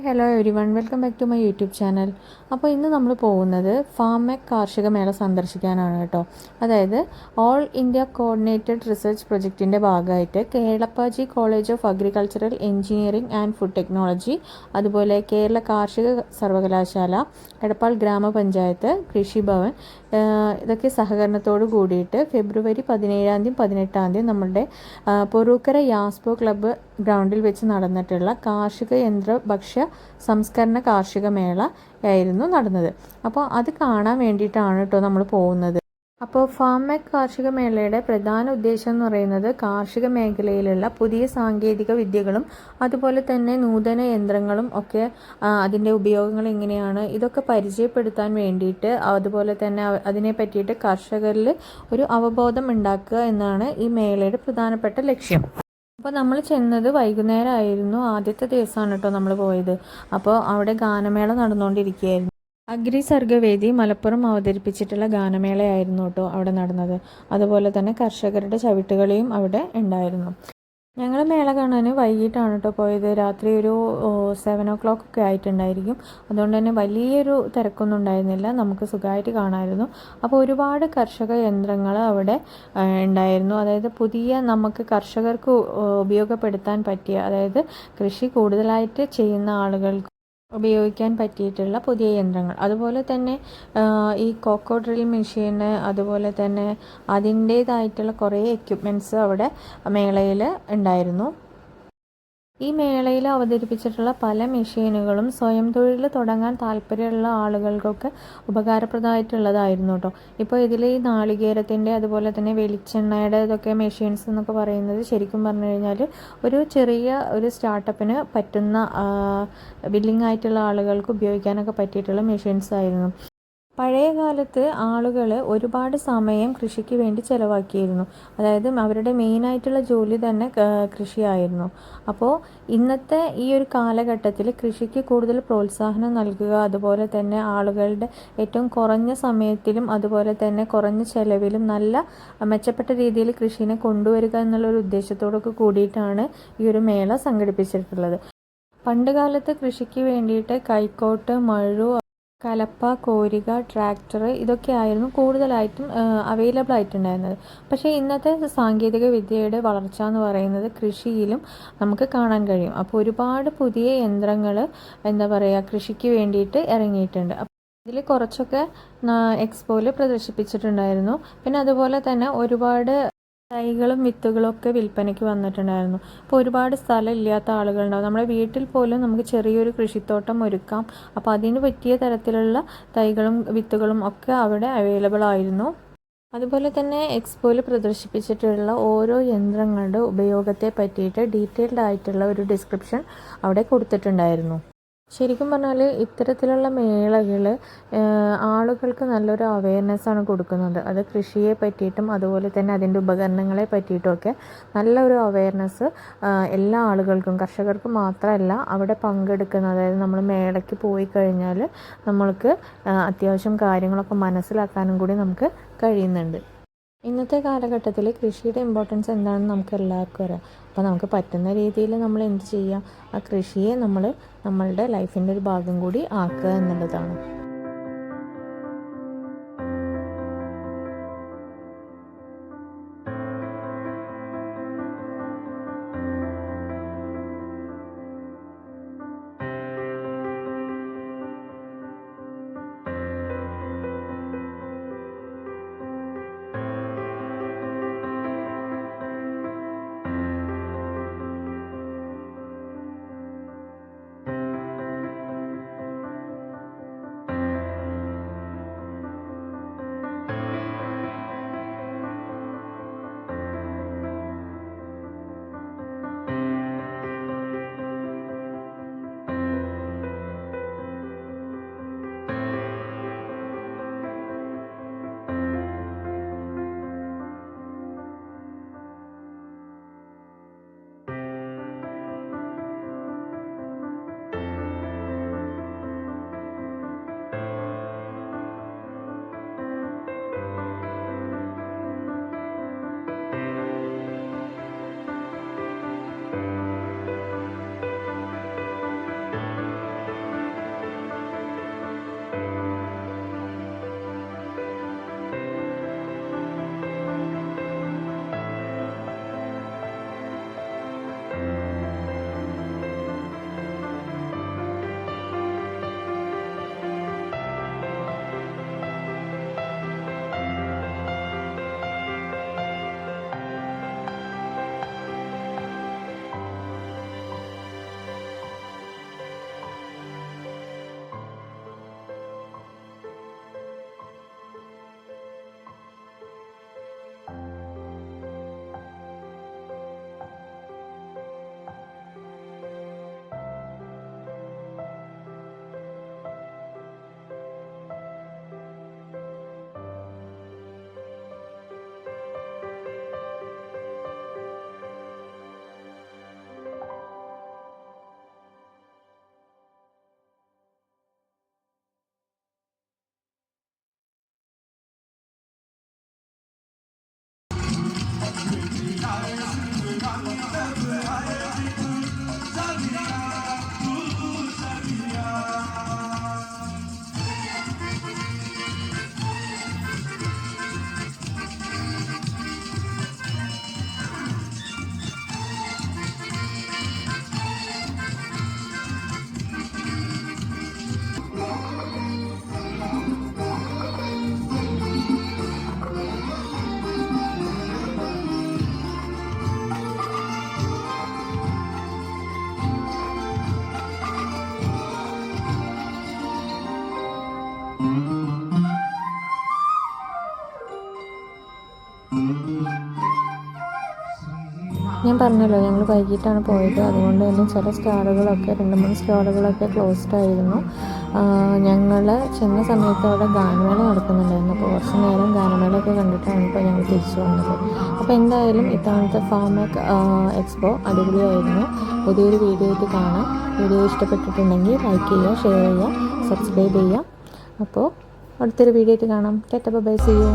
Hello everyone welcome back to my YouTube channel. അപ്പോൾ ഇന്ന് നമ്മൾ പോകുന്നത് ഫാമെക് കാർഷിക മേള സന്ദർശിക്കാനാണ് കേട്ടോ. അതായത് ഓൾ ഇന്ത്യ കോർഡിനേറ്റഡ് റിസർച്ച് പ്രൊജക്റ്റിൻ്റെ ഭാഗമായിട്ട് Kelappaji college of agricultural engineering and food technology, അതുപോലെ കേരള കാർഷിക സർവകലാശാല, എടപ്പാൾ ഗ്രാമപഞ്ചായത്ത്, കൃഷിഭവൻ, ഇതൊക്കെ സഹകരണത്തോട് കൂടിയിട്ട് ഫെബ്രുവരി 17 18 നമ്മളുടെ പൊറൂക്കര യാസ്പോ ക്ലബ്ബ് ഗ്രൗണ്ടിൽ വെച്ച് നടന്നിട്ടുള്ള കാർഷിക യന്ത്ര ഭക്ഷ്യ സംസ്കരണ കാർഷിക മേള ആയിരുന്നു നടന്നത്. അപ്പോൾ അത് കാണാൻ വേണ്ടിയിട്ടാണ് കേട്ടോ നമ്മൾ പോകുന്നത്. അപ്പോൾ ഫാമെക് കാർഷിക മേളയുടെ പ്രധാന ഉദ്ദേശം എന്ന് പറയുന്നത് കാർഷിക മേഖലയിലുള്ള പുതിയ സാങ്കേതിക വിദ്യകളും അതുപോലെ തന്നെ നൂതന യന്ത്രങ്ങളും ഒക്കെ അതിൻ്റെ ഉപയോഗങ്ങൾ എങ്ങനെയാണ് ഇതൊക്കെ പരിചയപ്പെടുത്താൻ വേണ്ടിയിട്ട്, അതുപോലെ തന്നെ അതിനെ പറ്റിയിട്ട് കർഷകരിൽ ഒരു അവബോധം ഉണ്ടാക്കുക എന്നാണ് ഈ മേളയുടെ പ്രധാനപ്പെട്ട ലക്ഷ്യം. അപ്പോൾ നമ്മൾ ചെന്നത് വൈകുന്നേരമായിരുന്നു. ആദ്യത്തെ ദിവസമാണ് കേട്ടോ നമ്മൾ പോയത്. അപ്പോൾ അവിടെ ഗാനമേള നടന്നുകൊണ്ടിരിക്കുകയായിരുന്നു. അഗ്രി സർഗവേദി മലപ്പുറം അവതരിപ്പിച്ചിട്ടുള്ള ഗാനമേളയായിരുന്നു കേട്ടോ അവിടെ നടന്നത്. അതുപോലെ തന്നെ കർഷകരുടെ ചവിട്ടുകളിയും അവിടെ ഉണ്ടായിരുന്നു. ഞങ്ങൾ മേള കാണാൻ വൈകിട്ടാണ് കേട്ടോ പോയത്. രാത്രി ഒരു 7 o'clock ഒക്കെ ആയിട്ടുണ്ടായിരിക്കും. അതുകൊണ്ട് തന്നെ വലിയൊരു തിരക്കൊന്നും ഉണ്ടായിരുന്നില്ല, നമുക്ക് സുഖമായിട്ട് കാണാമായിരുന്നു. അപ്പോൾ ഒരുപാട് കർഷക യന്ത്രങ്ങൾ അവിടെ ഉണ്ടായിരുന്നു. അതായത് പുതിയ നമുക്ക് കർഷകർക്ക് ഉപയോഗപ്പെടുത്താൻ പറ്റിയ, അതായത് കൃഷി കൂടുതലായിട്ട് ചെയ്യുന്ന ആളുകൾക്ക് ഉപയോഗിക്കാൻ പറ്റിയിട്ടുള്ള പുതിയ യന്ത്രങ്ങൾ, അതുപോലെ തന്നെ ഈ കോക്കോ ഡ്രിൽ മെഷീൻ, അതുപോലെ തന്നെ അതിൻ്റേതായിട്ടുള്ള കുറേ എക്യുപ്മെൻറ്റ്സ് അവിടെ മേളയിൽ ഉണ്ടായിരുന്നു. ഈ മേളയിൽ അവതരിപ്പിച്ചിട്ടുള്ള പല മെഷീനുകളും സ്വയം തൊഴിൽ തുടങ്ങാൻ താല്പര്യമുള്ള ആളുകൾക്കൊക്കെ ഉപകാരപ്രദമായിട്ടുള്ളതായിരുന്നു കേട്ടോ. ഇപ്പോൾ ഇതിൽ ഈ നാളികേരത്തിൻ്റെ, അതുപോലെ തന്നെ വെളിച്ചെണ്ണയുടെ ഇതൊക്കെ മെഷീൻസ് എന്നൊക്കെ പറയുന്നത് ശരിക്കും പറഞ്ഞു കഴിഞ്ഞാൽ ഒരു ചെറിയ ഒരു സ്റ്റാർട്ടപ്പിന് പറ്റുന്ന ബില്ലിംഗ് ആയിട്ടുള്ള ആളുകൾക്ക് ഉപയോഗിക്കാനൊക്കെ പറ്റിയിട്ടുള്ള മെഷീൻസ് ആയിരുന്നു. പഴയ കാലത്ത് ആളുകൾ ഒരുപാട് സമയം കൃഷിക്ക് വേണ്ടി ചിലവാക്കിയിരുന്നു. അതായത് അവരുടെ മെയിനായിട്ടുള്ള ജോലി തന്നെ കൃഷിയായിരുന്നു. അപ്പോൾ ഇന്നത്തെ ഈ ഒരു കാലഘട്ടത്തിൽ കൃഷിക്ക് കൂടുതൽ പ്രോത്സാഹനം നൽകുക, അതുപോലെ തന്നെ ആളുകളുടെ ഏറ്റവും കുറഞ്ഞ സമയത്തിലും അതുപോലെ തന്നെ കുറഞ്ഞ ചിലവിലും നല്ല മെച്ചപ്പെട്ട രീതിയിൽ കൃഷിനെ കൊണ്ടുവരിക എന്നുള്ളൊരു ഉദ്ദേശത്തോടൊക്കെ കൂടിയിട്ടാണ് ഈ ഒരു മേള സംഘടിപ്പിച്ചിട്ടുള്ളത്. പണ്ട് കാലത്ത് കൃഷിക്ക് വേണ്ടിയിട്ട് കൈക്കോട്ട്, മഴു, കലപ്പ, കോരിക, ട്രാക്ടർ ഇതൊക്കെ ആയിരുന്നു കൂടുതലായിട്ടും അവൈലബിൾ ആയിട്ടുണ്ടായിരുന്നത്. പക്ഷേ ഇന്നത്തെ സാങ്കേതിക വിദ്യയുടെ വളർച്ച എന്ന് പറയുന്നത് കൃഷിയിലും നമുക്ക് കാണാൻ കഴിയും. അപ്പോൾ ഒരുപാട് പുതിയ യന്ത്രങ്ങൾ എന്താ പറയുക കൃഷിക്ക് വേണ്ടിയിട്ട് ഇറങ്ങിയിട്ടുണ്ട്. ഇതിൽ കുറച്ചൊക്കെ എക്സ്പോയിൽ പ്രദർശിപ്പിച്ചിട്ടുണ്ടായിരുന്നു. പിന്നെ അതുപോലെ തന്നെ ഒരുപാട് തൈകളും വിത്തുകളും ഒക്കെ വിൽപ്പനയ്ക്ക് വന്നിട്ടുണ്ടായിരുന്നു. അപ്പോൾ ഒരുപാട് സ്ഥലം ഇല്ലാത്ത ആളുകളുണ്ടാവും. നമ്മുടെ വീട്ടിൽ പോലും നമുക്ക് ചെറിയൊരു കൃഷിത്തോട്ടം ഒരുക്കാം. അപ്പോൾ അതിന് പറ്റിയ തരത്തിലുള്ള തൈകളും വിത്തുകളും ഒക്കെ അവിടെ അവൈലബിൾ ആയിരുന്നു. അതുപോലെ തന്നെ എക്സ്പോയിൽ പ്രദർശിപ്പിച്ചിട്ടുള്ള ഓരോ യന്ത്രങ്ങളുടെ ഉപയോഗത്തെ പറ്റിയിട്ട് ഡീറ്റെയിൽഡ് ആയിട്ടുള്ള ഒരു ഡിസ്ക്രിപ്ഷൻ അവിടെ കൊടുത്തിട്ടുണ്ടായിരുന്നു. ശരിക്കും പറഞ്ഞാൽ ഇത്തരത്തിലുള്ള മേളകൾ ആളുകൾക്ക് നല്ലൊരു അവയർനെസ്സാണ് കൊടുക്കുന്നത്. അത് കൃഷിയെ പറ്റിയിട്ടും അതുപോലെ തന്നെ അതിൻ്റെ ഉപകരണങ്ങളെ പറ്റിയിട്ടുമൊക്കെ നല്ലൊരു അവയർനെസ് എല്ലാ ആളുകൾക്കും, കർഷകർക്ക് മാത്രമല്ല അവിടെ പങ്കെടുക്കുന്ന, അതായത് നമ്മൾ മേളയ്ക്ക് പോയി കഴിഞ്ഞാൽ നമ്മൾക്ക് അത്യാവശ്യം കാര്യങ്ങളൊക്കെ മനസ്സിലാക്കാനും കൂടി നമുക്ക് കഴിയുന്നുണ്ട്. ഇന്നത്തെ കാലഘട്ടത്തിൽ കൃഷിയുടെ ഇമ്പോർട്ടൻസ് എന്താണെന്ന് നമുക്ക് എല്ലാവർക്കും അറിയാം. അപ്പോൾ നമുക്ക് പറ്റുന്ന രീതിയിൽ നമ്മൾ എന്ത് ചെയ്യാം, ആ കൃഷിയെ നമ്മളുടെ ലൈഫിൻ്റെ ഒരു ഭാഗം കൂടി ആക്കുക എന്നുള്ളതാണ്. ഞാൻ പറഞ്ഞല്ലോ ഞങ്ങൾ വൈകിട്ടാണ് പോയത്, അതുകൊണ്ട് തന്നെ ചില സ്റ്റാളുകളൊക്കെ 2-3 സ്റ്റാളുകളൊക്കെ ക്ലോസ്ഡ് ആയിരുന്നു. ഞങ്ങൾ ചെന്ന സമയത്ത് അവിടെ ഗാനമേള നടക്കുന്നുണ്ടായിരുന്നു. അപ്പോൾ കുറച്ച് നേരം ഗാനമേളയൊക്കെ കണ്ടിട്ടാണ് ഇപ്പോൾ ഞങ്ങൾ തിരിച്ചു വന്നത്. അപ്പോൾ എന്തായാലും ഇത്തവണത്തെ ഫാമെക് എക്സ്പോ അടിപൊളിയായിരുന്നു. പുതിയൊരു വീഡിയോ ആയിട്ട് കാണാം. വീഡിയോ ഇഷ്ടപ്പെട്ടിട്ടുണ്ടെങ്കിൽ ലൈക്ക് ചെയ്യുക, ഷെയർ ചെയ്യുക, സബ്സ്ക്രൈബ് ചെയ്യുക. അപ്പോൾ അടുത്തൊരു വീഡിയോ ആയിട്ട് കാണാം. Tata bye, see U.